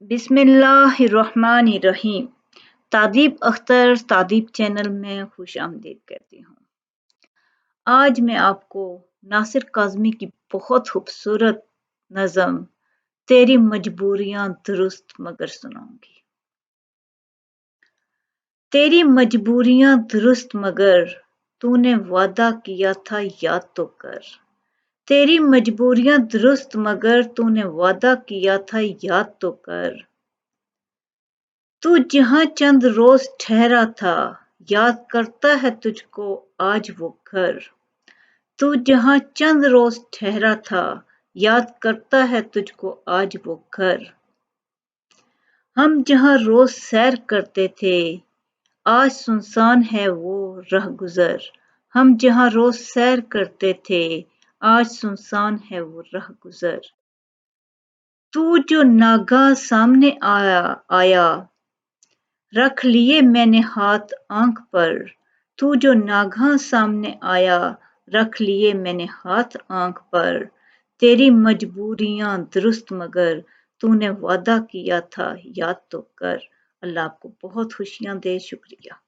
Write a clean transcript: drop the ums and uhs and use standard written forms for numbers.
बिस्मिल्लाहिर्रहमानिर्रहीम। तादीब अख्तर तादीब चैनल में खुश आमदीद करती हूँ। आज मैं आपको नासिर काज़मी की बहुत खूबसूरत नज़म तेरी मजबूरियाँ दुरुस्त मगर सुनाऊंगी। तेरी मजबूरियाँ दुरुस्त मगर तूने वादा किया था याद तो कर। तेरी मजबूरियाँ दुरुस्त मगर तूने वादा किया था याद तो कर। तू जहाँ चंद रोज ठहरा था याद करता है तुझको आज वो घर। तू जहाँ चंद रोज ठहरा था याद करता है तुझको आज वो घर। हम जहाँ रोज सैर करते थे आज सुनसान है वो रहगुजर। हम जहाँ रोज सैर करते थे आज सुनसान है वो रहगुजर। तू जो नागा सामने आया रख लिए मैंने हाथ आंख पर। तू जो नागा सामने आया रख लिए मैंने हाथ आंख पर। तेरी मजबूरियां दुरुस्त मगर तूने वादा किया था याद तो कर। अल्लाह आपको बहुत खुशियां दे। शुक्रिया।